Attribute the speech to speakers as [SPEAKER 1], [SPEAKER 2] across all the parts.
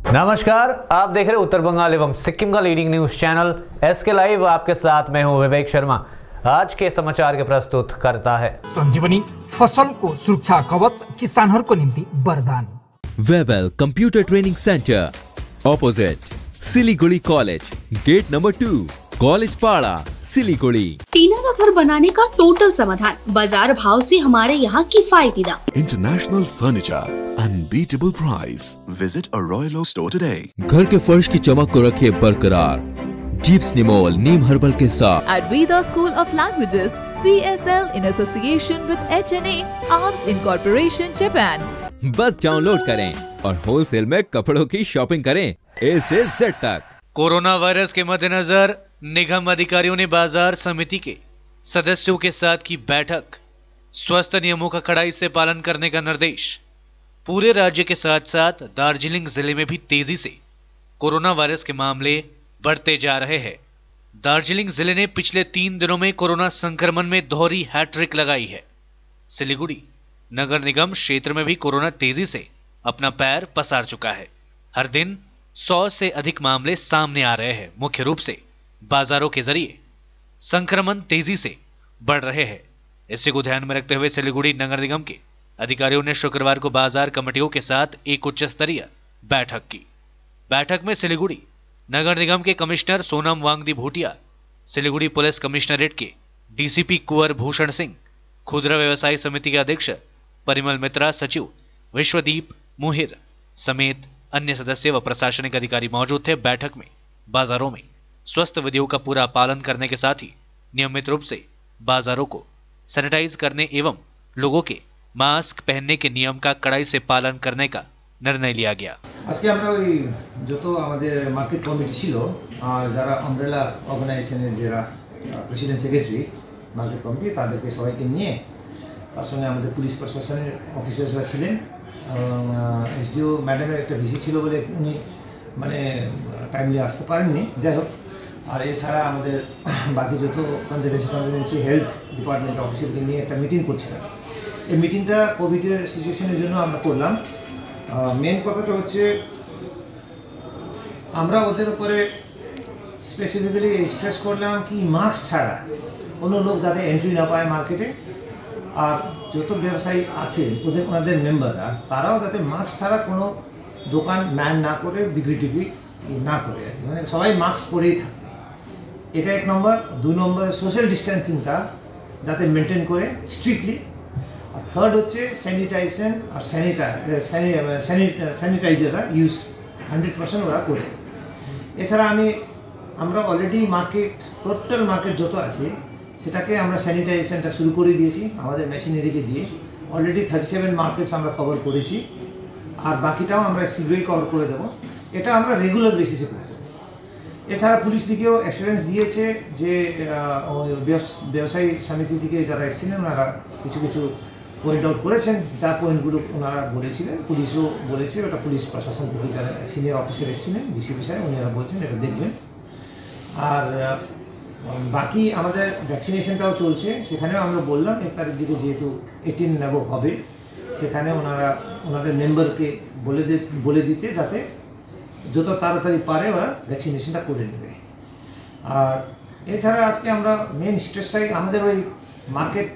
[SPEAKER 1] नमस्कार, आप देख रहे उत्तर बंगाल एवं सिक्किम का leading news channel SK live. आपके साथ मैं हूं विवेक शर्मा। आज के समाचार के प्रस्तुत करता है
[SPEAKER 2] संजीवनी फसल को सुरक्षा कवच किसानहरूको निम्ति वरदान।
[SPEAKER 3] Webel computer training centre opposite Siliguri college, gate number 2, college Para, Siliguri.
[SPEAKER 4] टीना का घर बनाने का टोटल समाधान, बाजार भाव से हमारे यहाँ किफायती दाम।
[SPEAKER 5] International furniture, unbeatable price. Visit a royal oak store today.
[SPEAKER 3] घर के फर्श की चमक को रखिए बरकरार जीप्स निमोल नीम हर्बल के साथ।
[SPEAKER 6] At Veda School of Languages, VSL in association with HNA, Arms Incorporation, Japan.
[SPEAKER 3] बस डाउनलोड करें और होलसेल में कपड़ों की शॉपिंग करें A से Z तक।
[SPEAKER 7] कोरोना वायरस के मद्देनजर निगम अधिकारियों ने बाजार समिति के सदस्यों के साथ की बैठक। स्वास्थ्य नियमों का कड़ाई से पालन करने का निर्देश। पूरे राज्य के साथ साथ दार्जिलिंग जिले में भी तेजी से कोरोना वायरस के मामले बढ़ते जा रहे हैं। दार्जिलिंग जिले ने पिछले 3 दिनों में कोरोना संक्रमण में दोहरी हैट्रिक लगाई है। सिलीगुड़ी नगर निगम क्षेत्र में भी कोरोना तेजी से अपना पैर पसार चुका है। हर दिन 100 से अधिक मामले सामने आ रहे हैं। मुख्य रूप से बाजारों के जरिए संक्रमण तेजी से बढ़ रहे हैं। इसी को ध्यान में रखते हुए सिलीगुड़ी नगर निगम के अधिकारियों ने शुक्रवार को बाजार कमेटियों के साथ एक उच्च स्तरीय बैठक की। बैठक में सिलीगुड़ी नगर निगम के commissioner Sonam Wangdi Bhutia, Siliguri police commissionerate के DCP कुंवर भूषण सिंह, खुदरा व्यवसायी समिति के अध्यक्ष परिमल मित्रा, सचिव विश्वदीप मुहिर समेत अन्य सदस्य व प्रशासनिक अधिकारी मौजूद थे। बैठक में बाजारों में स्वस्थ विधियों का पूरा पालन करने के साथ ही नियमित रूप से बाजारों को सैनिटाइज करने एवं लोगों के मास्क पहनने के नियम का कड़ाई से पालन करने का निर्णय लिया गया।
[SPEAKER 8] আজকে আমরা ওই যত আমাদের মার্কেট কমিটি ছিল আর যারা আমব্রেলা অর্গানাইজেশনের যারা প্রেসিডেন্ট সেক্রেটারি মার্কেট কমিটি তাদেরকে সবাইকে নিয়ে তার সঙ্গে আমাদের পুলিশ প্রশাসনের অফিসাররা ছিলেন এবং SDO ম্যাডামের একটা ভিসি ছিল বলে উনি মানে টাইমলি আসতে পারেননি। যাই হোক, আর এছাড়া আমাদের বাকি যত কনজারভেন্সি হেলথ ডিপার্টমেন্টের অফিসারকে নিয়ে একটা মিটিং করছিলাম। এই মিটিংটা কোভিডের সিচুয়েশনের জন্য আমরা করলাম। মেন কথাটা হচ্ছে আমরা ওদের উপরে স্পেসিফিক্যালি স্ট্রেস করলাম কি মাস্ক ছাড়া কোনো লোক যাতে এন্ট্রি না পায় মার্কেটে, আর যত ব্যবসায়ী আছে ওনাদের মেম্বাররা তারাও যাতে মাস্ক ছাড়া কোনো দোকান ম্যান না করে বিক্রি টিক্রি না করে, মানে সবাই মাস্ক পরেই থাকবে। এটা 1 নম্বর। 2 নম্বরে সোশ্যাল ডিস্টেন্সিংটা যাতে মেনটেন করে স্ট্রিক্টলি। আর থার্ড হচ্ছে স্যানিটাইজেশন আর স্যানিটাইজাররা ইউজ 100% ওরা করে। এছাড়া আমরা অলরেডি টোটাল মার্কেট যত আছে সেটাকে আমরা স্যানিটাইজেশনটা শুরু করে দিয়েছি আমাদের মেশিনারিকে দিয়ে। অলরেডি 37 মার্কেটস আমরা কভার করেছি, আর বাকিটাও আমরা শীঘ্রই কভার করে দেবো। এটা আমরা রেগুলার বেসিসে করব। এছাড়া পুলিশ দিকেও অ্যাসুরেন্স দিয়েছে যে ব্যবসায়ী সমিতি থেকে যারা এসেছিলেন ওনারা কিছু কিছু পয়েন্ট আউট করেছেন, যা পয়েন্টগুলো ওনারা বলেছিলেন। পুলিশও বলেছে, ওটা পুলিশ প্রশাসন থেকে যারা সিনিয়র অফিসার এসেছিলেন DCP সাহেব ওনারা বলছেন এটা দেখবেন। আর বাকি আমাদের ভ্যাকসিনেশনটাও চলছে, সেখানেও আমরা বললাম 1 তারিখ দিকে যেহেতু 18 নেব হবে, সেখানে ওনাদের মেম্বারকে বলে দিতে যাতে যত তাড়াতাড়ি পারে ওরা ভ্যাকসিনেশনটা করে নেবে। আর এছাড়া আজকে আমরা মেন স্ট্রেসটাই আমাদের ওই মার্কেট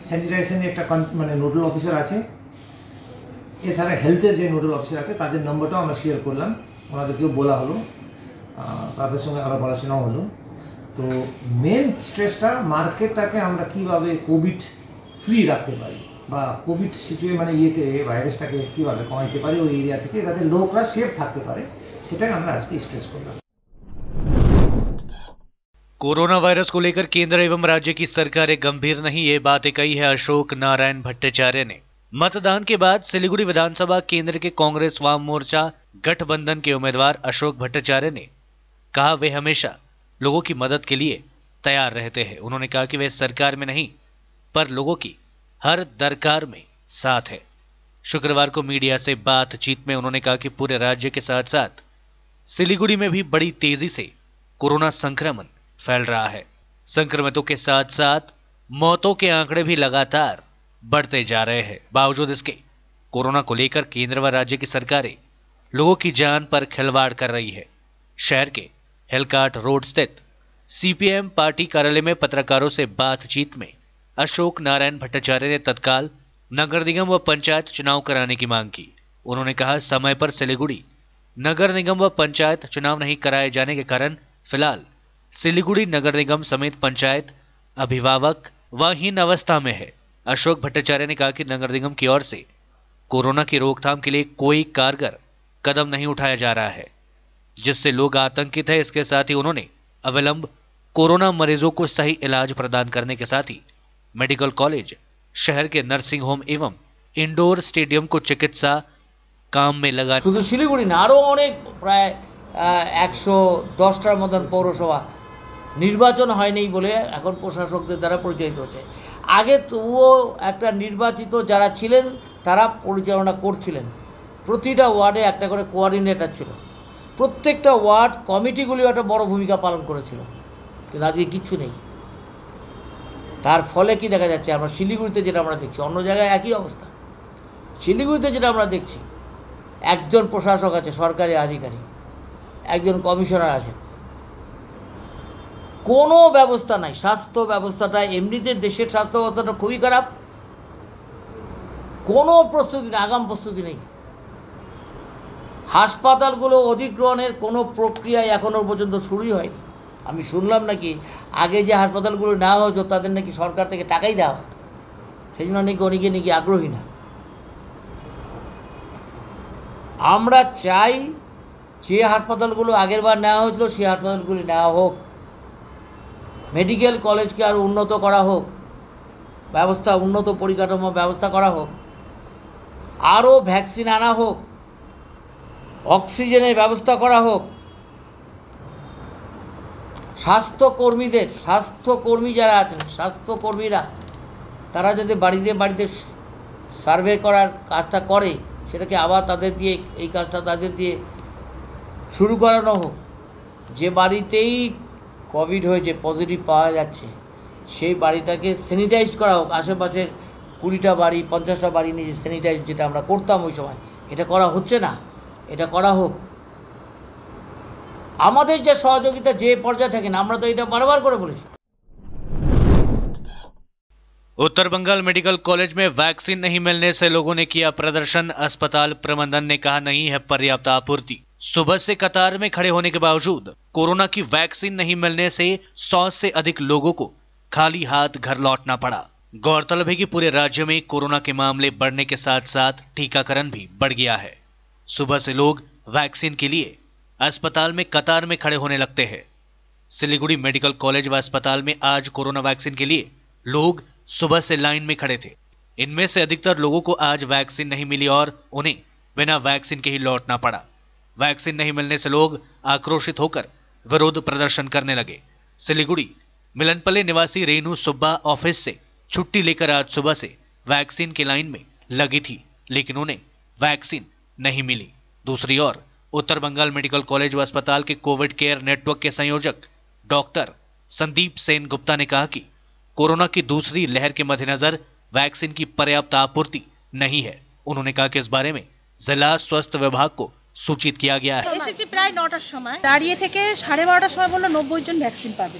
[SPEAKER 8] স্যানিটাইজেশনের একটা মানে নোডাল অফিসার আছে, এছাড়া হেলথের যে নোডাল অফিসার আছে তাদের নম্বরটাও আমরা শেয়ার করলাম, ওনাদেরকেও বলা হলো, তাদের সঙ্গে আলাপ আলোচনাও হলো। তো মেন স্ট্রেসটা মার্কেটটাকে আমরা কীভাবে কোভিড ফ্রি রাখতে পারি বা কোভিড মানে ভাইরাসটাকে কীভাবে কমাইতে পারি ওই এরিয়া থেকে, যাতে লোকরা সেফ থাকতে পারে, সেটাই আমরা আজকে স্ট্রেস করলাম।
[SPEAKER 7] कोरोना वायरस को लेकर केंद्र एवं राज्य की सरकारें गंभीर नहीं, ये बातें कही है अशोक नारायण भट्टाचार्य ने। मतदान के बाद सिलीगुड़ी विधानसभा केंद्र के कांग्रेस वाम मोर्चा गठबंधन के उम्मीदवार अशोक भट्टाचार्य ने कहा वे हमेशा लोगों की मदद के लिए तैयार रहते हैं। उन्होंने कहा कि वे सरकार में नहीं पर लोगों की हर दरकार में साथ है। शुक्रवार को मीडिया से बातचीत में उन्होंने कहा कि पूरे राज्य के साथ साथ सिलीगुड़ी में भी बड़ी तेजी से कोरोना संक्रमण फैल रहा है। संक्रमितों के साथ साथ मौतों के आंकड़े भी लगातार बढ़ते जा रहे हैं। बावजूद इसके कोरोना को लेकर केंद्र व राज्य की सरकारें लोगों की जान पर खिलवाड़ कर रही है। शहर के हिलकाट रोड स्थित सीपीएम पार्टी कार्यालय में पत्रकारों से बातचीत में अशोक नारायण भट्टाचार्य ने तत्काल नगर निगम व पंचायत चुनाव कराने की मांग की। उन्होंने कहा, समय पर सिलीगुड़ी नगर निगम व पंचायत चुनाव नहीं कराए जाने के कारण फिलहाल सिलीगुड़ी नगर निगम समेत पंचायत अभिभावक व हीन अवस्था में है। अशोक भट्टाचार्य ने कहा कि नगर निगम की ओर से कोरोना की रोकथाम के लिए कोई कारगर कदम नहीं उठाया जा रहा है, जिससे लोग आतंकित है। इसके साथ ही उन्होंने अविलंब कोरोना मरीजों को सही इलाज प्रदान करने के साथ ही मेडिकल कॉलेज, शहर के नर्सिंग होम एवं इंडोर स्टेडियम को चिकित्सा काम में लगा।
[SPEAKER 9] শুধু শিলিগুড়ি না, আরও অনেক প্রায় 110টার মতন পৌরসভা নির্বাচন হয়নি বলে এখন প্রশাসকদের দ্বারা পরিচালিত হচ্ছে। আগে তবুও একটা নির্বাচিত যারা ছিলেন তারা পরিচালনা করছিলেন। প্রতিটা ওয়ার্ডে একটা করে কোঅর্ডিনেটর ছিল, প্রত্যেকটা ওয়ার্ড কমিটিগুলিও একটা বড় ভূমিকা পালন করেছিল, কিন্তু আজকে কিচ্ছু নেই। তার ফলে কি দেখা যাচ্ছে, আমরা শিলিগুড়িতে যেটা আমরা দেখছি, অন্য জায়গায় একই অবস্থা। শিলিগুড়িতে যেটা আমরা দেখছি, একজন প্রশাসক আছে, সরকারি আধিকারিক, একজন কমিশনার আছেন, কোনো ব্যবস্থা নাই। স্বাস্থ্য ব্যবস্থাটা এমনিতে দেশের স্বাস্থ্য ব্যবস্থাটা খুবই খারাপ, কোনো প্রস্তুতি নেই, আগাম প্রস্তুতি নেই। হাসপাতালগুলো অধিগ্রহণের কোনো প্রক্রিয়া এখনও পর্যন্ত শুরুই হয়নি। আমি শুনলাম নাকি আগে যে হাসপাতালগুলো নেওয়া হয়েছে তাদের নাকি সরকার থেকে টাকাই দেওয়া হয়, সেই জন্য নাকি অনেকে নাকি আগ্রহী না। আমরা চাই যে হাসপাতালগুলো আগেরবার নেওয়া হয়েছিল সেই হাসপাতালগুলি নেওয়া হোক, মেডিকেল কলেজকে আরও উন্নত করা হোক, ব্যবস্থা উন্নত পরিকাঠামো ব্যবস্থা করা হোক, আরও ভ্যাকসিন আনা হোক, অক্সিজেনের ব্যবস্থা করা হোক। স্বাস্থ্যকর্মী যারা আছেন, স্বাস্থ্যকর্মীরা তারা যাতে বাড়িতে বাড়িতে সার্ভে করার কাজটা করে, সেটাকে আবার তাদের দিয়ে এই কাজটা তাদের দিয়ে শুরু করানো হোক। যে বাড়িতেই কোভিড হয়েছে, পজিটিভ পাওয়া যাচ্ছে, সেই বাড়িটাকে স্যানিটাইজ করা হোক। আশেপাশের 20টা বাড়ি 50টা বাড়ি নিয়ে স্যানিটাইজ যেটা আমরা করতাম ওই সময়, এটা করা হচ্ছে না, এটা করা হোক। আমাদের যে সহযোগিতা যে পর্যায়ে থাকেন, আমরা তো এটা বারবার করে বলেছি।
[SPEAKER 7] उत्तर बंगाल मेडिकल कॉलेज में वैक्सीन नहीं मिलने से लोगों ने किया प्रदर्शन। अस्पताल प्रबंधन ने कहा नहीं है पर्याप्त आपूर्ति। सुबह से कतार में खड़े होने के बावजूद कोरोना की वैक्सीन नहीं मिलने से 100 से अधिक लोगों को खाली हाथ घर लौटना पड़ा। गौरतलब है कि पूरे राज्य में कोरोना के मामले बढ़ने के साथ साथ टीकाकरण भी बढ़ गया है। सुबह से लोग वैक्सीन के लिए अस्पताल में कतार में खड़े होने लगते हैं। सिलीगुड़ी मेडिकल कॉलेज व अस्पताल में आज कोरोना वैक्सीन के लिए लोग सुबह से लाइन में खड़े थे। इनमें से अधिकतर लोगों को आज वैक्सीन नहीं मिली और उन्हें बिना वैक्सीन के ही लौटना पड़ा। वैक्सीन नहीं मिलने से लोग आक्रोशित होकर विरोध प्रदर्शन करने लगे। सिलीगुड़ी मिलनपल्ली निवासी रेनू सुब्बा ऑफिस से छुट्टी लेकर आज सुबह से वैक्सीन की लाइन में लगी थी, लेकिन उन्हें वैक्सीन नहीं मिली। दूसरी ओर उत्तर बंगाल मेडिकल कॉलेज व अस्पताल के कोविड केयर नेटवर्क के संयोजक डॉक्टर संदीप सेन गुप्ता ने कहा कि कोरोना की दूसरी लहर के मद्देनजर वैक्सीन की पर्याप्त आपूर्ति नहीं है। उन्होंने कहा कि इस बारे में जिला स्वास्थ्य विभाग को सूचित किया गया है।
[SPEAKER 10] এসেছি প্রায় 9টার সময়, দাঁড়িয়ে থেকে 12:30টার সময় বললো 90 জন ভ্যাকসিন পাবে।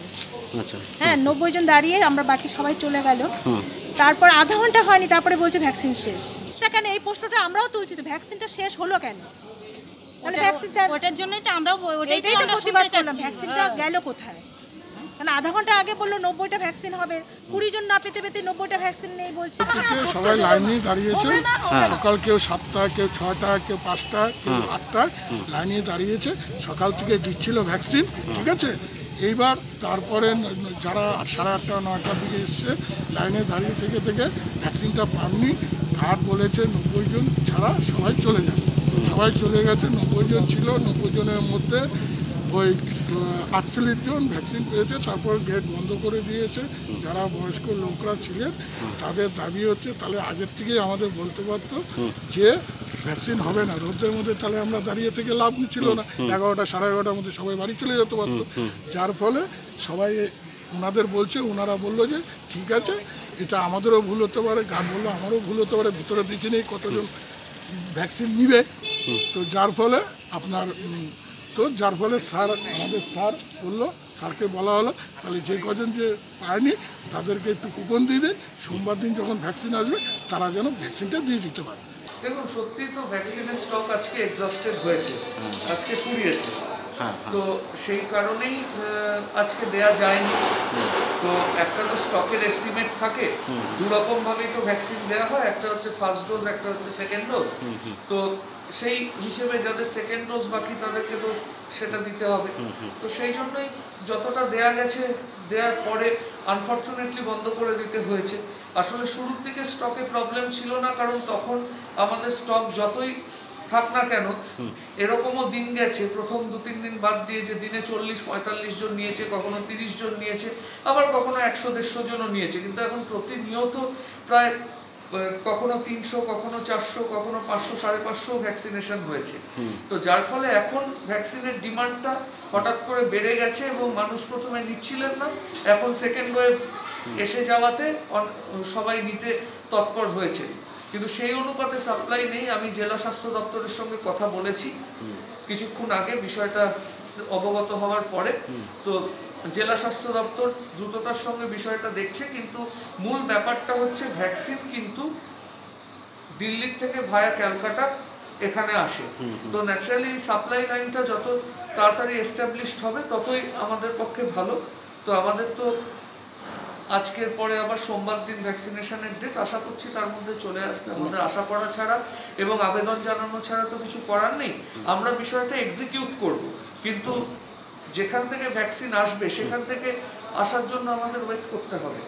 [SPEAKER 10] আচ্ছা, হ্যাঁ 90 জন দাঁড়িয়ে, আমরা বাকি সবাই চলে গেল। তারপর আধা ঘন্টা হয়নি, তারপরে বলছে ভ্যাকসিন শেষ। এটা কেন, এই প্রশ্নটা আমরাও তুলছি, তো ভ্যাকসিনটা শেষ হলো কেন? তাহলে ভ্যাকসিনটা ওটার জন্যই তো আমরাও ওটাই তো আমরা প্রতিবাদ করলাম, ভ্যাকসিনটা গেল কোথায়? কারণ আধা ঘন্টা আগে বললো 90টা ভ্যাকসিন হবে, 20 জন না পেতে পেতে 90টা ভ্যাকসিন নেই বলছে।
[SPEAKER 11] সবাই লাইনে দাঁড়িয়েছে, সকাল কেউ 7টা, কেউ 6টা, কেউ 5টা, কেউ 8টা লাইনে দাঁড়িয়েছে। সকাল থেকে দিচ্ছিল ভ্যাকসিন, ঠিক আছে। এইবার তারপরে যারা 8:30, 9টার দিকে এসছে, লাইনে দাঁড়িয়ে থেকে থেকে ভ্যাকসিনটা পাননি আর বলেছে 90 জন ছাড়া সবাই চলে যাবে। সবাই চলে গেছে, 90 জন ছিল, 90 জনের মধ্যে ওই 48 জন ভ্যাকসিন পেয়েছে। তারপর গেট বন্ধ করে দিয়েছে। যারা বয়স্ক লোকরা ছিলেন তাদের দাবি হচ্ছে তাহলে আগের থেকেই আমাদের বলতে পারতো যে ভ্যাকসিন হবে না, রোদের মধ্যে তাহলে আমরা দাঁড়িয়ে থেকে লাভ ছিল না। 11টা 11:30টার মধ্যে সবাই বাড়ি চলে যেতে পারতো। যার ফলে সবাই ওনাদের বলছে, ওনারা বললো যে ঠিক আছে, এটা আমাদেরও ভুল হতে পারে, গান বললো আমারও ভুল হতে পারে, ভিতরে দেখে নেই কতজন ভ্যাকসিন নিবে, তো যার ফলে আপনার যার ফলে স্যার আমাদের স্যার বললো, স্যারকে বলা হলো তাহলে যে কজন যে পায়নি তাদেরকে একটু কুপন দিয়ে দেয়, সোমবার দিন যখন ভ্যাকসিন আসবে তারা যেন ভ্যাকসিনটা দিয়ে দিতে পারে।
[SPEAKER 12] দেখুন সত্যি তো ভ্যাকসিনের স্টক আজকে এক্সস্টেড হয়েছে, আজকে ফুরিয়েছে, তো সেই কারণেই আজকে দেয়া যায়নি। তো একটা তো স্টকের এস্টিমেট থাকে, দুরকম ভাবেই তো ভ্যাকসিন দেওয়া হয়, একটা হচ্ছে ফার্স্ট ডোজ, একটা হচ্ছে সেকেন্ড ডোজ। তো সেই হিসেবে যাদের সেকেন্ড ডোজ বাকি তাদেরকে তো সেটা দিতে হবে। তো সেই জন্যই যতটা দেয়া গেছে, দেওয়ার পরে আনফর্চুনেটলি বন্ধ করে দিতে হয়েছে। আসলে শুরুর দিকে স্টকে প্রবলেম ছিল না, কারণ তখন আমাদের স্টক যতই থাক না কেন, এরকমও দিন গেছে প্রথম 2-3 দিন বাদ দিয়ে যে দিনে 40-45 জন নিয়েছে, কখনো 30 জন নিয়েছে, আবার কখনো 100-150 জনও নিয়েছে। কিন্তু এখন প্রতিনিয়ত প্রায় কখনো 300, কখনো 400, কখনো 500-550 ভ্যাকসিনেশন হয়েছে। তো যার ফলে এখন ভ্যাকসিনের ডিমান্ডটা হঠাৎ করে বেড়ে গেছে এবং মানুষ প্রথমে নিচ্ছিলেন না, এখন সেকেন্ড ওয়েভ এসে যাওয়াতে সবাই নিতে তৎপর হয়েছে। কিন্তু সেই অনুপাতে সাপ্লাই নেই। আমি জেলা স্বাস্থ্য দপ্তরের সঙ্গে কথা বলেছি কিছুক্ষণ আগে বিষয়টা অবগত হওয়ার পরে। তো জেলা স্বাস্থ্য দপ্তর দ্রুততার সঙ্গে বিষয়টা দেখছে, কিন্তু মূল ব্যাপারটা হচ্ছে ভ্যাকসিন কিন্তু দিল্লির থেকে ভায়া ক্যালকাটা এখানে আসে। তো ন্যাচারালি সাপ্লাই লাইনটা যত তাড়াতাড়ি এস্টাবলিশড হবে ততই আমাদের পক্ষে ভালো। তো আমাদের তো আজকের পরে আবার সোমবার দিন ভ্যাকসিনেশনের ডেট, আশা করছি তার মধ্যে চলে আসবে। আমাদের আশা করা ছাড়া এবং আবেদন জানানো ছাড়া তো কিছু করার নেই। আমরা বিষয়টা এক্সিকিউট করব, কিন্তু যেখান থেকে ভ্যাকসিন আসবে সেখান থেকে আসার জন্য আমাদের ওয়েট করতে হবে।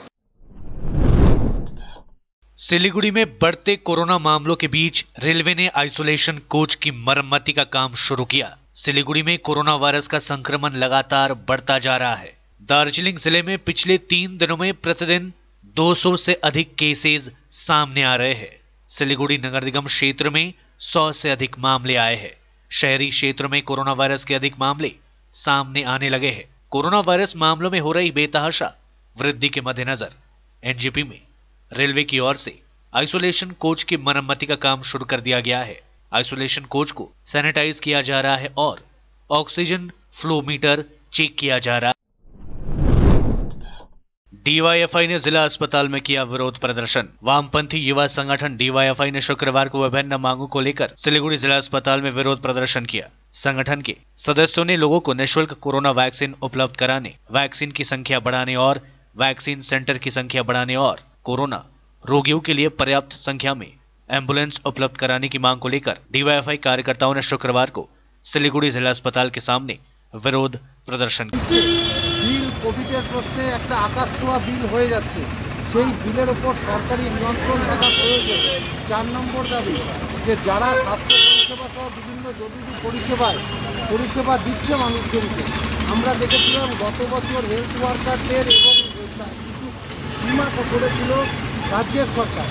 [SPEAKER 7] सिलीगुड़ी में बढ़ते कोरोना मामलों के बीच रेलवे ने आइसोलेशन कोच की मरम्मती का काम शुरू किया। सिलीगुड़ी में कोरोना वायरस का संक्रमण लगातार बढ़ता जा रहा है। दार्जिलिंग जिले में पिछले 3 दिनों में प्रतिदिन 200 से अधिक केसेस सामने आ रहे हैं। सिलीगुड़ी नगर निगम क्षेत्र में 100 से अधिक मामले आए हैं। शहरी क्षेत्र में कोरोना वायरस के अधिक मामले सामने आने लगे हैं। कोरोना वायरस मामलों में हो रही बेतहाशा वृद्धि के मद्देनजर एनजीपी में रेलवे की ओर से आइसोलेशन कोच की मरम्मती का काम शुरू कर दिया गया है। आइसोलेशन कोच को सैनिटाइज किया जा रहा है और ऑक्सीजन फ्लो मीटर चेक किया जा रहा है। डीवाईएफआई ने जिला अस्पताल में किया विरोध प्रदर्शन। वामपंथी युवा संगठन डीवाईएफआई ने शुक्रवार को विभिन्न मांगों को लेकर सिलीगुड़ी जिला अस्पताल में विरोध प्रदर्शन किया। संगठन के सदस्यों ने लोगों को निःशुल्क कोरोना वैक्सीन उपलब्ध कराने, वैक्सीन की संख्या बढ़ाने और वैक्सीन सेंटर की संख्या बढ़ाने और कोरोना रोगियों के लिए पर्याप्त संख्या में एम्बुलेंस उपलब्ध कराने की मांग को लेकर डीवाईएफआई कार्यकर्ताओं ने शुक्रवार को सिलीगुड़ी जिला अस्पताल के सामने विरोध प्रदर्शन किया।
[SPEAKER 9] বিল কোভিডের প্রশ্নে একটা আকাশ ছোঁয়া বিল হয়ে যাচ্ছে, সেই বিলের ওপর সরকারি নিয়ন্ত্রণ থাকা প্রয়োজন। 4 নম্বর দাবি যে যারা স্বাস্থ্য পরিষেবা সহ বিভিন্ন জরুরি পরিষেবা দিচ্ছে মানুষজনকে, আমরা দেখেছিলাম গত বছর হেলথ ওয়ার্কারদের এবং কিছু বিমা করেছিল রাজ্যের সরকার,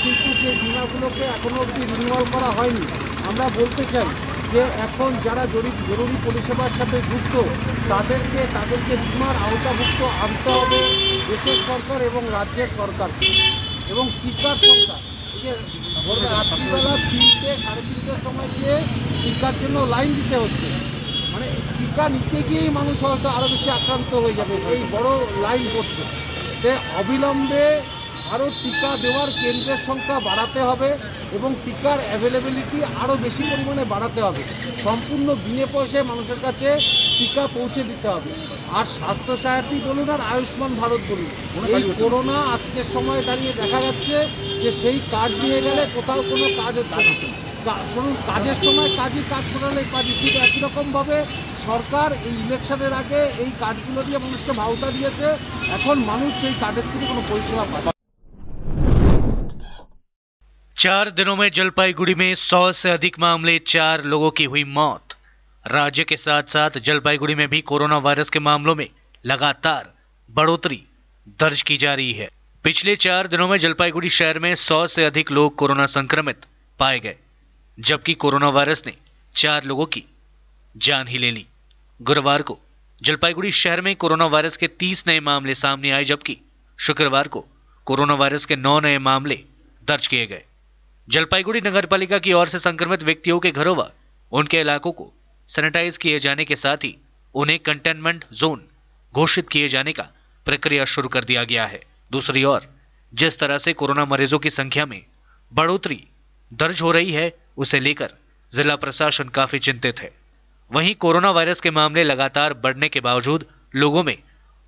[SPEAKER 9] কিন্তু সেই বিমাগুলোকে এখনও অবধি রিনিউয়াল করা হয়নি। আমরা বলতে চাই যে এখন যারা জরুরি পরিষেবার সাথে যুক্ত তাদেরকে বিমার আওতাভুক্ত আনতে হবে দেশের সরকার এবং রাজ্যের সরকারকে। এবং টিকার সংখ্যা, এই যে রাত্রিবেলা 3-3:30 সময় গিয়ে টিকার জন্য লাইন দিতে হচ্ছে, মানে টিকা নিতে গিয়েই মানুষ হয়তো আরও বেশি আক্রান্ত হয়ে যাবে, এই বড় লাইন পড়ছে। অবিলম্বে আরও টিকা দেওয়ার কেন্দ্রের সংখ্যা বাড়াতে হবে এবং টিকার অ্যাভেলেবিলিটি আরও বেশি পরিমাণে বাড়াতে হবে। সম্পূর্ণ বিনে পয়সায় মানুষের কাছে টিকা পৌঁছে দিতে হবে। আর স্বাস্থ্য সাথী বলুন আর আয়ুষ্মান ভারত বলুন, এই করোনা আজকের সময় দাঁড়িয়ে দেখা যাচ্ছে যে সেই কার্ড নিয়ে গেলে কোথাও কোনো কাজ হচ্ছে না। শুনুন, কাজের সময় কাজ করালে কাজ, ঠিক একই রকমভাবে সরকার এই ইলেকশনের আগে এই কার্ডগুলো দিয়ে মানুষকে ভাওতা দিয়েছে, এখন মানুষ সেই কার্ডের থেকে কোনো পরিষেবা পায়।
[SPEAKER 7] 4 दिनों में जलपाईगुड़ी में 100 से अधिक मामले, 4 लोगों की हुई मौत। राज्य के साथ साथ जलपाईगुड़ी में भी कोरोना वायरस के मामलों में लगातार बढ़ोतरी दर्ज की जा रही है। पिछले 4 दिनों में जलपाईगुड़ी शहर में 100 से अधिक लोग कोरोना संक्रमित पाए गए, जबकि कोरोना वायरस ने 4 लोगों की जान ही ले ली। गुरुवार को जलपाईगुड़ी शहर में कोरोना वायरस के 30 नए मामले सामने आए, जबकि शुक्रवार को कोरोना वायरस के 9 नए मामले दर्ज किए गए। जलपाईगुड़ी नगरपालिका की ओर से संक्रमित व्यक्तियों के घरों व उनके इलाकों को सैनिटाइज किए जाने के साथ ही उन्हें कंटेनमेंट जोन घोषित किए जाने का प्रक्रिया शुरू कर दिया गया है। दूसरी ओर जिस तरह से कोरोना मरीजों की संख्या में बढ़ोतरी दर्ज हो रही है, उसे लेकर जिला प्रशासन काफी चिंतित है। वहीं कोरोना वायरस के मामले लगातार बढ़ने के बावजूद लोगों में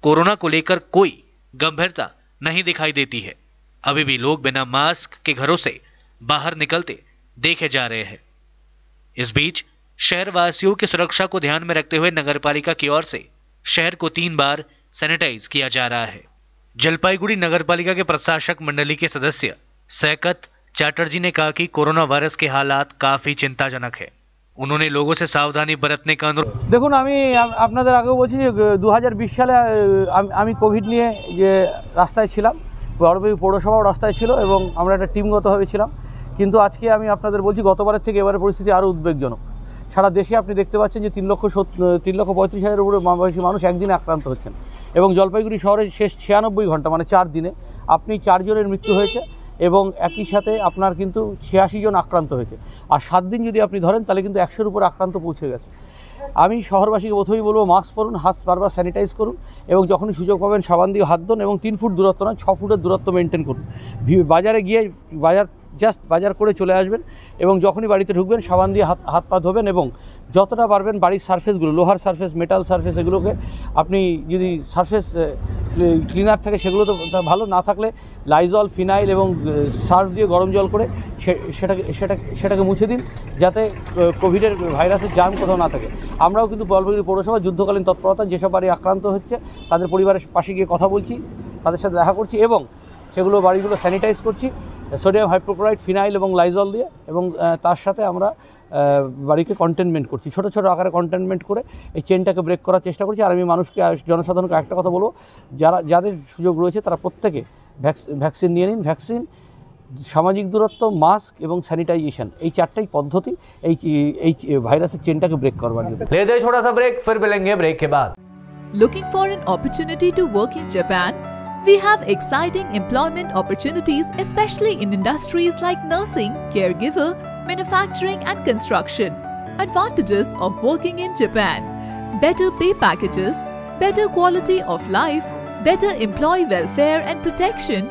[SPEAKER 7] कोरोना को लेकर कोई गंभीरता नहीं दिखाई देती है। अभी भी लोग बिना मास्क के घरों से बाहर निकलते देखे जा रहे हैं। इस बीच शहर वासियों की सुरक्षा को ध्यान में रखते हुए नगरपालिका की ओर से शहर को 3 बार सैनिटाइज किया जा रहा है। जलपाईगुड़ी नगरपालिका के प्रशासक मंडली के सदस्य सैकत चैटर्जी ने कहा कि कोरोना वायरस के हालात काफी चिंताजनक है। उन्होंने लोगों से सावधानी बरतने का अनुरोध।
[SPEAKER 9] দেখুন আমি আপনাদের আগেও বলছি যে 2020 সালে আমি কোভিড নিয়ে যে রাস্তায় ছিলাম, বড়বাড়ি পৌরসভাও রাস্তায় ছিল এবং আমরা একটা টিমগতভাবে ছিলাম। কিন্তু আজকে আমি আপনাদের বলছি গতবারের থেকে এবারে পরিস্থিতি আরও উদ্বেগজনক। সারা দেশে আপনি দেখতে পাচ্ছেন যে 3,35,000 উপরে বেশি মানুষ একদিনে আক্রান্ত হচ্ছেন এবং জলপাইগুড়ি শহরে শেষ 96 ঘন্টা মানে 4 দিনে আপনি 4 জনের মৃত্যু হয়েছে এবং একই সাথে আপনার কিন্তু 86 জন আক্রান্ত হয়েছে। আর 7 দিন যদি আপনি ধরেন তাহলে কিন্তু 100-এর উপর আক্রান্ত পৌঁছে গেছে। আমি শহরবাসীকে প্রথমেই বলবো মাস্ক পরুন, হাত বারবার স্যানিটাইজ করুন এবং যখনই সুযোগ পাবেন সাবান দিয়ে হাত ধুন এবং 3 ফুট দূরত্ব নয় 6 ফুটের দূরত্ব মেনটেন করুন। বাজারে গিয়ে বাজার করে চলে আসবেন এবং যখনই বাড়িতে ঢুকবেন সাবান দিয়ে হাত পা ধোবেন এবং যতটা পারবেন বাড়ির সারফেসগুলো, লোহার সারফেস, মেটাল সারফেস, এগুলোকে আপনি যদি সারফেস ক্লিনার থাকে সেগুলো তো ভালো, না থাকলে লাইজল, ফিনাইল এবং সার্ফ দিয়ে গরম জল করে সেটাকে মুছে দিন যাতে কোভিডের ভাইরাসের জার্ম কোথাও না থাকে। আমরাও কিন্তু জলপাইগুড়ি পৌরসভা যুদ্ধকালীন তৎপরতা যেসব বাড়ি আক্রান্ত হচ্ছে তাদের পরিবারের পাশে গিয়ে কথা বলছি, তাদের সাথে দেখা করছি এবং সেগুলো বাড়িগুলো স্যানিটাইজ করছি সোডিয়াম হাইপোক্লোরাইড, ফিনাইল এবং লাইজল দিয়ে এবং তার সাথে আমরা বাড়িকে কন্টেনমেন্ট করছি, ছোটো ছোটো আকারে কন্টেনমেন্ট করে এই চেনটাকে ব্রেক করার চেষ্টা করছি। আর আমি মানুষকে, জনসাধারণকে একটা কথা বলবো, যাদের সুযোগ রয়েছে তারা প্রত্যেকে ভ্যাকসিন নিয়ে নিন। ভ্যাকসিন, সামাজিক দূরত্ব, মাস্ক এবং স্যানিটাইজেশন, এই 4টাই পদ্ধতি এই ভাইরাসের চেনটাকে ব্রেক করবার জন্য।
[SPEAKER 1] ले दे छोटा सा ब्रेक, फिर मिलेंगे ब्रेक के बाद।
[SPEAKER 6] Looking for an opportunity to work in Japan? We have exciting employment opportunities, especially in industries like nursing, caregiver, manufacturing and construction. Advantages of working in Japan: better pay packages, better quality of life, better employee welfare and protection,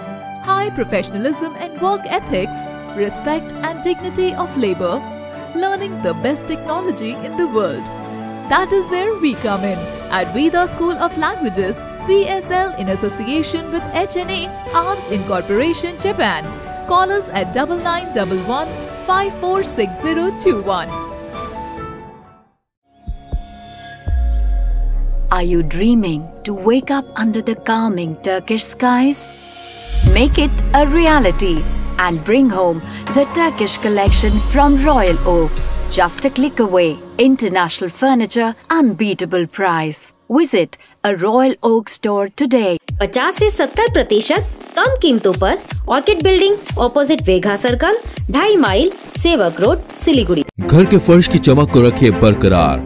[SPEAKER 6] high professionalism and work ethics, respect and dignity of labor, learning the best technology in the world. That is where we come in at Veda School of Languages, VSL, in association with HNA Arms Incorporation, Japan. Call us at 9911 546021.
[SPEAKER 13] Are you dreaming to wake up under the calming Turkish skies? Make it a reality and bring home the Turkish collection from Royal Oak. Just a click away. International furniture, unbeatable price. Visit a Royal Oak store today.
[SPEAKER 14] 50 से 70% कम कीमतों पर orchid building, opposite Vega circle, 2.5 mile, Sevoke road, Siliguri.
[SPEAKER 3] घर के फर्श की चमक को रखिए बरकरार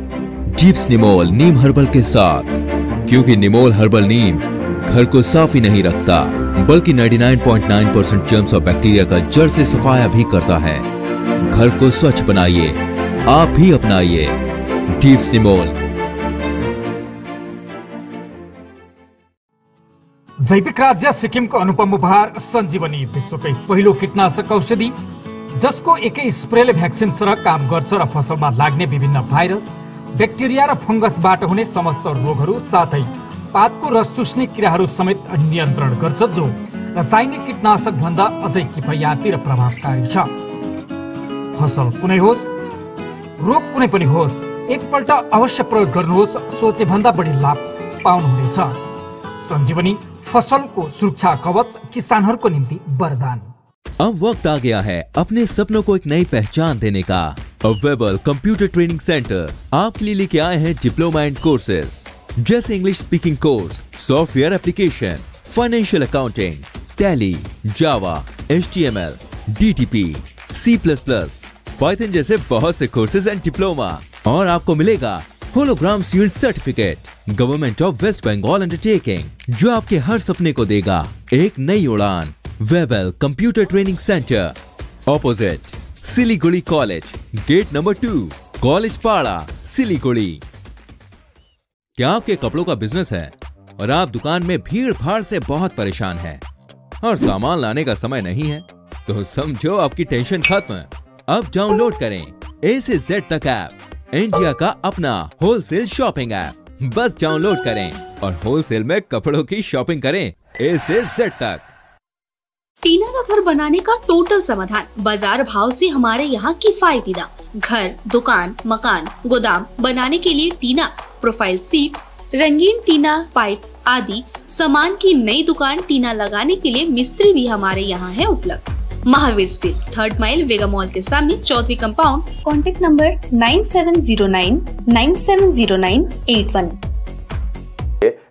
[SPEAKER 3] डीप्स निमोल नीम हर्बल के साथ, क्योंकि निमोल हर्बल नीम घर को साफ ही नहीं रखता बल्कि 99.9% जर्म्स और बैक्टीरिया का जड़ से सफाया भी करता है। घर को स्वच्छ बनाइए, आप भी अपनाइए डीप्स निमोल।
[SPEAKER 2] जैविक राज्य सिक्किमको अनुपम उपहार सञ्जीवनी, विश्वकै पहिलो कीटनाशक औषधि जसको एकै स्प्रेले भ्याक्सिन सर काम गर्छ र फसलमा लाग्ने विभिन्न भाइरस, ब्याक्टेरिया र फंगसबाट हुने समस्त रोगहरू साथै पातको रस चुस्ने किराहरू समेत नियन्त्रण गर्छ, जो रासायनिक कीटनाशक भन्दा अझै किफायती र प्रभावकारी छ। फसल कुनै होस्, रोग कुनै पनि होस्, एकपल्ट अवश्य प्रयोग गर्नुहोस्, सोचे भन्दा बढी लाभ पाउनुहुनेछ। सञ्जीवनी फसलको सुरक्षा कवच, किसानहरूको निम्ति वरदान।
[SPEAKER 3] अब वक्त आ गया है अपने सपनों को एक नई पहचान देने का। वेबल कंप्यूटर ट्रेनिंग सेंटर आपके लिए लेके आए हैं डिप्लोमा एंड कोर्सेज जैसे English speaking course, software application, financial accounting, Tally, Java, HTML, DTP, C++, Python जैसे बहुत से कोर्सेज एंड डिप्लोमा। और आपको मिलेगा hologram sealed certificate government of West Bengal undertaking, जो आपके हर सपने को देगा एक नई उड़ान। Webel computer training centre opposite Siliguri college, gate number 2, college Para, Siliguri. क्या आपके कपड़ों का बिजनेस है और आप दुकान में भीड़ भाड़ से बहुत परेशान हैं और सामान लाने का समय नहीं है? तो समझो आपकी टेंशन खत्म। अब डाउनलोड करें A से Z तक ऐप, इंडिया का अपना होलसेल शॉपिंग ऐप। बस डाउनलोड करें और होलसेल में कपड़ों की शॉपिंग करें A से Z तक।
[SPEAKER 4] टीना का घर बनाने का टोटल समाधान, बाजार भाव से हमारे यहाँ किफायती दाम। घर, दुकान, मकान, गोदाम बनाने के लिए टीना, प्रोफाइल सीट, रंगीन टीना, पाइप आदि सामान की नई दुकान टीना लगाने के लिए मिस्त्री भी हमारे यहाँ है उपलब्ध। Mahavir steel, 3rd mile, Vega mall के सामने, Chaudhary compound.
[SPEAKER 15] Contact number 9709970981।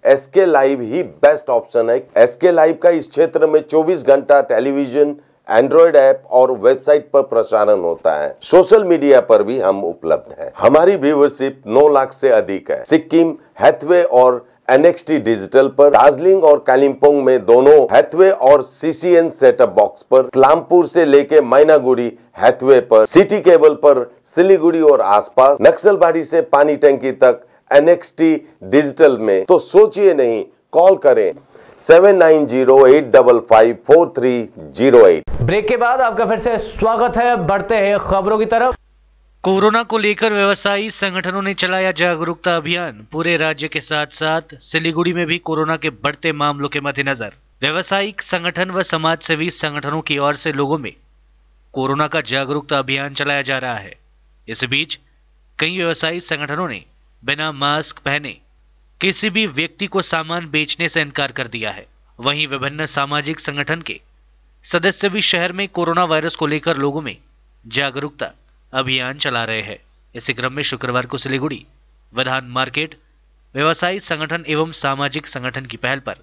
[SPEAKER 16] SK live ही बेस्ट ऑप्शन है। एसके लाइव का इस क्षेत्र में 24 घंटा टेलीविजन, एंड्रॉइड ऐप और वेबसाइट पर प्रसारण होता है। सोशल मीडिया पर भी हम उपलब्ध हैं। हमारी व्यूवरशिप 9 लाख से अधिक है। सिक्किम, हैथवे और NXT डिजिटल पर, दार्जिलिंग और कालिम्पोंग में दोनों हैथवे और CCN सेटअप बॉक्स पर, क्लामपुर से लेके मैनागुड़ी हैथवे पर, सिटी केबल पर, सिलीगुड़ी और आसपास, नक्सलबाड़ी से पानी टंकी तक NXT डिजिटल में। तो सोचिए नहीं, कॉल करें 7908554308।
[SPEAKER 1] ब्रेक के बाद आपका फिर से स्वागत है। बढ़ते हैं खबरों की तरफ।
[SPEAKER 7] कोरोना को लेकर व्यवसायी संगठनों ने चलाया जागरूकता अभियान। पूरे राज्य के साथ साथ सिलीगुड़ी में भी कोरोना के बढ़ते मामलों के मद्देनजर व्यवसायिक संगठन व समाज सेवी संगठनों की ओर से लोगों में कोरोना का जागरूकता अभियान चलाया जा रहा है। इस बीच कई व्यवसायी संगठनों ने बिना मास्क पहने किसी भी व्यक्ति को सामान बेचने से इनकार कर दिया है। वहीं विभिन्न सामाजिक संगठन के सदस्य भी शहर में कोरोना वायरस को लेकर लोगों में जागरूकता अभियान चला रहे हैं। इसी क्रम में शुक्रवार को सिलीगुड़ी विधान मार्केट व्यवसायी संगठन एवं सामाजिक संगठन की पहल पर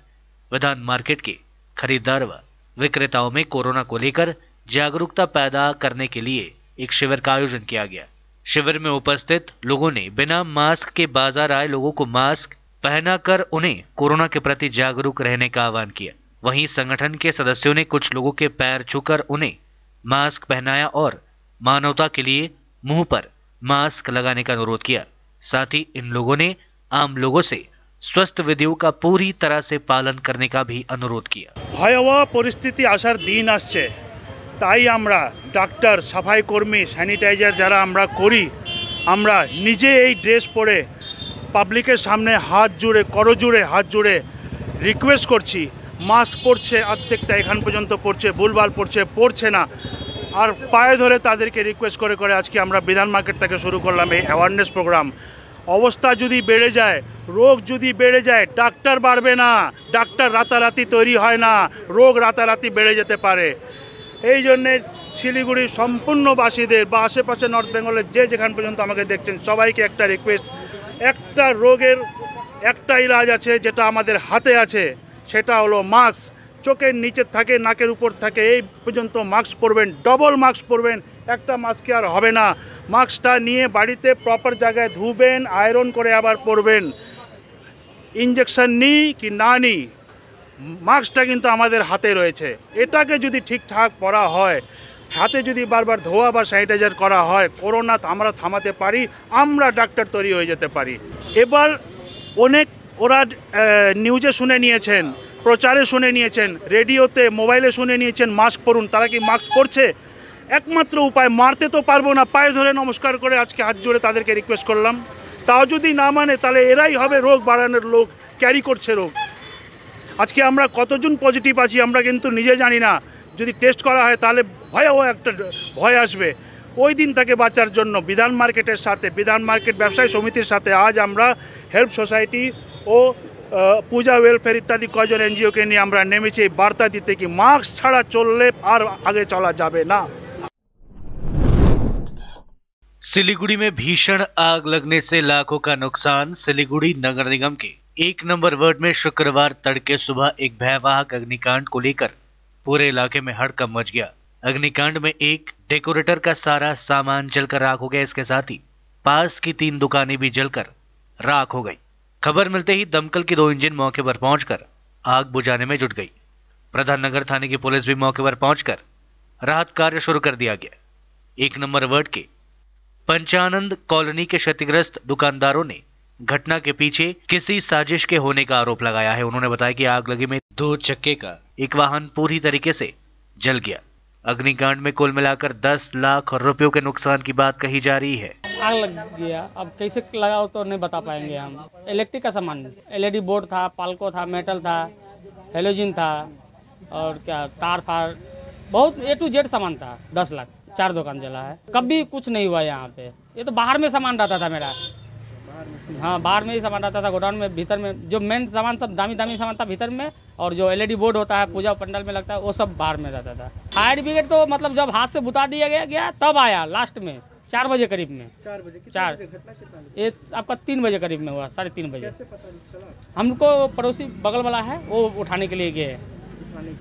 [SPEAKER 7] विधान मार्केट के खरीदार व विक्रेताओं में कोरोना को लेकर जागरूकता पैदा करने के लिए एक शिविर का आयोजन किया गया। शिविर में उपस्थित लोगों ने बिना मास्क के बाजार आए लोगों को मास्क पहनाकर उन्हें कोरोना के प्रति जागरूक रहने का आह्वान किया। वहीं संगठन के सदस्यों ने कुछ लोगों के पैर छूकर उन्हें मास्क पहनाया और मानवता के लिए मुंह पर मास्क लगाने का अनुरोध किया। साथ ही इन लोगों ने आम लोगों से स्वास्थ्य विधियों का पूरी तरह से पालन करने का भी अनुरोध किया।
[SPEAKER 17] भयावह परिस्थिति आसार दिन आसছে, তাই আমরা ডাক্তার, সাফাই কর্মী, স্যানিটাইজার যারা আমরা করি, আমরা নিজে এই ড্রেস পরে পাবলিকের সামনে হাত জুড়ে করজুড়ে হাত জুড়ে রিকোয়েস্ট করছি। মাস্ক পরছে অর্ধেকটা এখান পর্যন্ত পড়ছে, ভুলভাল পড়ছে না। আর পায়ে ধরে তাদেরকে রিকোয়েস্ট করে করে আজকে আমরা বিধান মার্কেট থেকে শুরু করলাম এই অ্যাওয়ারনেস প্রোগ্রাম। অবস্থা যদি বেড়ে যায়, রোগ যদি বেড়ে যায়, ডাক্তার বাড়বে না। ডাক্তার রাতারাতি তৈরি হয় না, রোগ রাতারাতি বেড়ে যেতে পারে। এই জন্যে শিলিগুড়ির সম্পূর্ণবাসীদের বা আশেপাশে নর্থ বেঙ্গলের যে যেখান পর্যন্ত আমাকে দেখছেন সবাইকে একটা রিকোয়েস্ট, একটা রোগের একটা ইলাজ আছে যেটা আমাদের হাতে আছে, সেটা হলো মাস্ক। চোখের নিচে থাকে, নাকের উপর থাকে, এই পর্যন্ত মাস্ক পরবেন, ডবল মাস্ক পরবেন। একটা মাস্কে আর হবে না। মাস্কটা নিয়ে বাড়িতে প্রপার জায়গায় ধুবেন, আয়রন করে আবার পরবেন। ইঞ্জেকশন নিই কি না নিই, মাস্কটা কিন্তু আমাদের হাতে রয়েছে। এটাকে যদি ঠিকঠাক পরা হয়, হাতে যদি বারবার ধোয়া বা স্যানিটাইজার করা হয়, করোনা আমরা থামাতে পারি, আমরা ডাক্তার তৈরি হয়ে যেতে পারি। এবার অনেক ওরা নিউজে শুনে নিয়েছেন, প্রচারে শুনে নিয়েছেন, রেডিওতে মোবাইলে শুনে নিয়েছেন মাস্ক পরুন। তারা কি মাস্ক পরছে? একমাত্র উপায়, মারতে তো পারবো না, পায়ে ধরে নমস্কার করে আজকে হাত জোড়ে তাদেরকে রিকোয়েস্ট করলাম। তাও যদি না মানে তাহলে এরাই হবে রোগ বাড়ানোর লোক, ক্যারি করছে রোগ। আজকে আমরা কতজন পজিটিভ আছি আমরা কিন্তু নিজে জানি না। যদি টেস্ট করা হয় তাহলে ভয়াবহ একটা ভয় আসবে। ওই দিন থেকে বাঁচার জন্য বিধান মার্কেটের সাথে, বিধান মার্কেট ব্যবসায়ী সমিতির সাথে আজ আমরা হেল্প সোসাইটি ও পূজা ওয়েলফেয়ার ইত্যাদি কয়জন এনজিওকে নিয়ে আমরা নেমেছি এই বার্তা দিতে কি মাস্ক ছাড়া চললে আর আগে চলা যাবে না।
[SPEAKER 7] सिलीगुड़ी में भीषण आग लगने से लाखों का नुकसान। सिलीगुड़ी नगर निगम के 1 नंबर वार्ड में शुक्रवार तड़के सुबह एक भयावह अग्निकांड को लेकर पूरे इलाके में हड़कंप मच गया। अग्निकांड में एक डेकोरेटर का सारा सामान जलकर राख हो गया। इसके साथ ही पास की 3 दुकानें भी जलकर राख हो गई। खबर मिलते ही दमकल की 2 इंजन मौके पर पहुंचकर आग बुझाने में जुट गई। प्रधान नगर थाने की पुलिस भी मौके पर पहुंचकर राहत कार्य शुरू कर दिया गया। 1 नंबर वार्ड के पंचानंद कॉलोनी के क्षतिग्रस्त दुकानदारों ने घटना के पीछे किसी साजिश के होने का आरोप लगाया है। उन्होंने बताया कि आग लगी में 2 चक्के का एक वाहन पूरी तरीके से जल गया। अग्निकांड में कुल मिलाकर 10 लाख रुपयों के नुकसान की बात कही जा रही है।
[SPEAKER 18] आग लग गया, अब कैसे लगा तो नहीं बता पाएंगे हम। इलेक्ट्रिक का सामान, LED बोर्ड था, पाल्को था, मेटल था, हेलोजिन था और क्या तार फार, बहुत A to Z सामान था। 10 लाख, 4 दुकान जला है। कभी कुछ नहीं हुआ यहाँ पे। ये तो बाहर में सामान रहता था मेरा। हाँ, बाहर में ही सामान रहता था गोडाउन में। भीतर में जो मेन सामान सब दामी सामान था भीतर में, और जो LED बोर्ड होता है पूजा पंडाल में लगता है वो सब बाहर में रहता था। फायर ब्रिगेड तो मतलब जब हाथ से बुता दिया गया तब आया लास्ट में 4 बजे करीब में। 4 ये आपका 3 बजे करीब में हुआ, 3:30 बजे। हमको पड़ोसी बगल वाला है वो उठाने के लिए गए।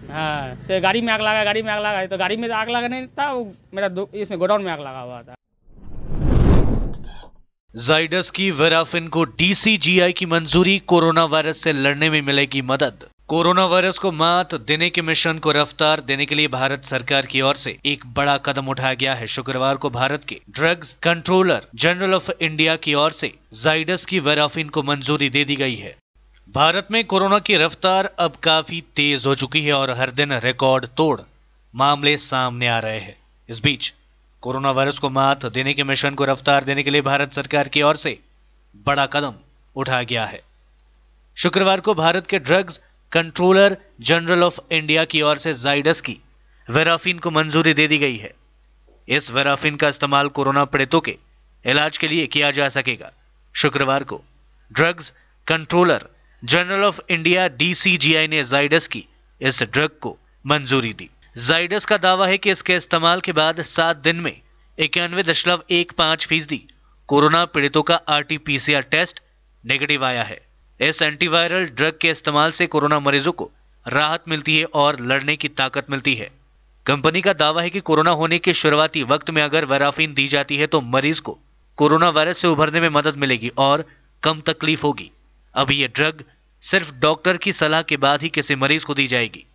[SPEAKER 18] हाँ, से गाड़ी में आग लगा, तो गाड़ी में आग लगा नहीं था, वो मेरा इसमें गोडाउन में आग लगा हुआ था।
[SPEAKER 7] जाइडस की वेराफिन को DCGI की मंजूरी, कोरोना वायरस से लड़ने में मिलेगी मदद। कोरोना वायरस को मात देने के मिशन को रफ्तार देने के लिए भारत सरकार की ओर से एक बड़ा कदम उठाया गया है। शुक्रवार को भारत के drugs controller general of India की ओर से जाइडस की वेराफिन को मंजूरी दे दी गई है। भारत में कोरोना की रफ्तार अब काफी तेज हो चुकी है और हर दिन रिकॉर्ड तोड़ मामले सामने आ रहे हैं। इस बीच कोरोना वायरस को मात देने के मिशन को रफ्तार देने के लिए भारत सरकार की ओर से बड़ा कदम उठाया गया है। शुक्रवार को भारत के drugs controller general of India की ओर से जाइडस की वेराफिन को मंजूरी दे दी गई है। इस वेराफिन का इस्तेमाल कोरोना पीड़ितों के इलाज के लिए किया जा सकेगा। शुक्रवार को drugs controller general of India DCGI ने जाइडस की इस ड्रग को मंजूरी दी। जाइडस का दावा है कि इसके इस्तेमाल के बाद 7 दिन में 91.15% कोरोना पीड़ितों का RT-PCR टेस्ट नेगेटिव आया है। इस एंटीवायरल ड्रग के इस्तेमाल से कोरोना मरीजों को राहत मिलती है और लड़ने की ताकत मिलती है। कंपनी का दावा है कि कोरोना होने के शुरुआती वक्त में अगर वेराफिन दी जाती है तो मरीज को कोरोना वायरस से उभरने में मदद मिलेगी और कम तकलीफ होगी। अभी ये ड्रग सिर्फ डॉक्टर की सलाह के बाद ही किसी मरीज को दी जाएगी।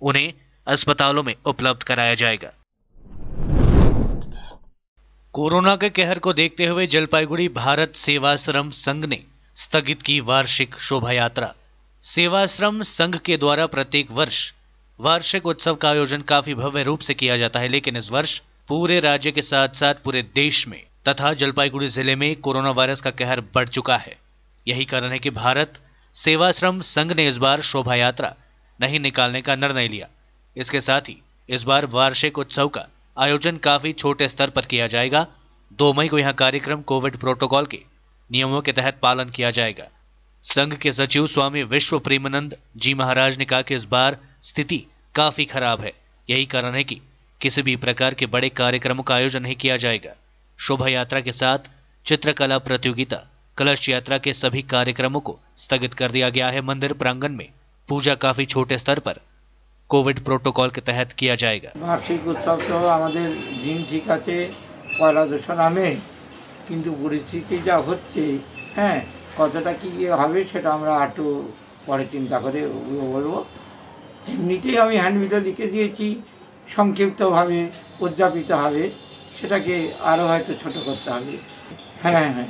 [SPEAKER 7] उन्हें अस्पतालों में उपलब्ध कराया जाएगा। कोरोना के कहर को देखते हुए जलपाईगुड़ी भारत सेवाश्रम संघ ने स्थगित की वार्षिक शोभा यात्रा। सेवाश्रम संघ के द्वारा प्रत्येक वर्ष वार्षिक उत्सव का आयोजन काफी भव्य रूप से किया जाता है, लेकिन इस वर्ष पूरे राज्य के साथ साथ पूरे देश में तथा जलपाईगुड़ी जिले में कोरोना वायरस का कहर बढ़ चुका है। यही कारण है कि भारत सेवाश्रम संघ ने इस बार शोभा यात्रा नहीं निकालने का निर्णय लिया। इसके साथ ही इस बार वार्षिक उत्सव का आयोजन काफी छोटे स्तर पर किया जाएगा। 2 मई को यह कार्यक्रम कोविड प्रोटोकॉल के नियमों के तहत पालन किया जाएगा। संघ के सचिव स्वामी विश्व प्रेमानंद जी महाराज ने कहा कि इस बार स्थिति काफी खराब है। यही कारण है कि किसी भी प्रकार के बड़े कार्यक्रमों का आयोजन नहीं किया जाएगा। शोभा यात्रा के साथ चित्रकला प्रतियोगिता, कलश यात्रा के सभी कार्यक्रमों को स्थगित कर दिया गया है। मंदिर प्रांगण में पूजा काफी छोटे स्तर पर कोविड प्रोटोकॉल के तहत किया जाएगा।
[SPEAKER 19] वार्षिक उत्सव तो আমাদের দিন ঠিক আছে পয়লা দোসরা নামে, কিন্তু পরিস্থিতি যা হচ্ছে হ্যাঁ কতটা কি হবে সেটা আমরা একটু পরে চিন্তা করে বলবো। এমনিতেই আমি হ্যান্ডবিলে লিখে দিয়েছি সংক্ষিপ্তভাবে উদযাপিত হবে, সেটাকে আরও হয়তো ছোট করতে হবে। হ্যাঁ হ্যাঁ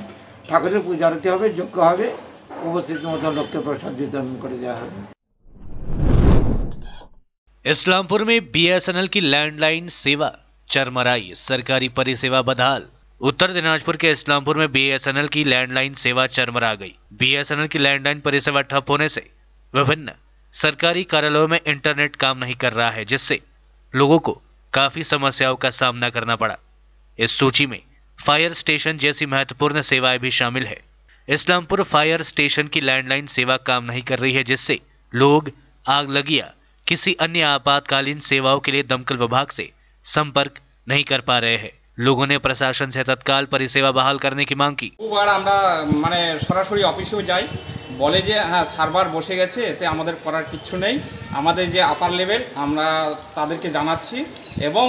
[SPEAKER 19] ঠাকুরের পূজা আরতি হবে, যজ্ঞ হবে, উপস্থিত মতো লোককে প্রসাদ বিতরণ করে দেওয়া হবে।
[SPEAKER 7] इस्लामपुर में BSNL की लैंडलाइन सेवा चरमराई, सरकारी परिसेवा बदहाल। उत्तर दिनाजपुर के इस्लामपुर में BSNL की लैंडलाइन सेवा चरमरा गई। BSNL की लैंडलाइन परिसेवा ठप होने से विभिन्न सरकारी कार्यालयों में इंटरनेट काम नहीं कर रहा है, जिससे लोगों को काफी समस्याओं का सामना करना पड़ा। इस सूची में फायर स्टेशन जैसी महत्वपूर्ण सेवाएं भी शामिल है। इस्लामपुर फायर स्टेशन की लैंडलाइन सेवा काम नहीं कर रही है, जिससे लोग आग लगी या किसी अन्य आपातकालीन सेवाओं के लिए दमकल विभाग से संपर्क नहीं कर पा रहे हैं। लोगों ने प्रशासन से तत्काल परिसेवा बहाल करने की मांग की।
[SPEAKER 20] মানে সরাসরি অফিসেও যাই, বলে যে হ্যাঁ সার্ভার বসে গেছে, এতে আমাদের করার কিছু নেই। আমাদের যে আপার লেভেল আমরা তাদেরকে জানাচ্ছি এবং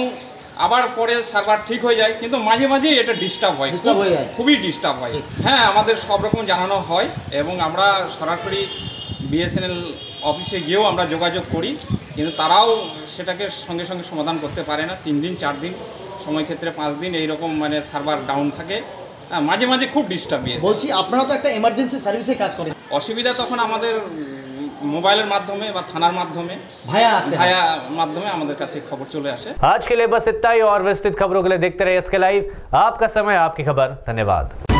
[SPEAKER 20] আবার পরে সার্ভার ঠিক হয়ে যায়, কিন্তু মাঝে মাঝে এটা ডিস্টার্ব হয়, খুবই ডিস্টার্ব হয়। হ্যাঁ আমাদের সব রকম জানানো হয় এবং আমরা সরাসরি BSNL অফিসে গিয়েও আমরা যোগাযোগ করি কিন্তু তারাও সেটাকে সঙ্গে সঙ্গে সমাধান করতে পারে না। 3 দিন 4 দিন, সময় ক্ষেত্রে 5 দিন এইরকম মানে সার্ভার ডাউন থাকে, মাঝে মাঝে খুব ডিস্টার্ব হয়।
[SPEAKER 21] বলছি আপনারা তো একটা এমার্জেন্সি সার্ভিসে কাজ করেন,
[SPEAKER 20] অসুবিধা তখন আমাদের মোবাইলের মাধ্যমে বা থানার মাধ্যমে
[SPEAKER 21] ভায়া
[SPEAKER 20] মাধ্যমে আমাদের কাছে খবর চলে আসে।
[SPEAKER 1] आज के लिए बस इतना ही और विस्तृत खबरों के लिए देखते रहिए SK लाइव। आपका समय आपकी खबर। धन्यवाद।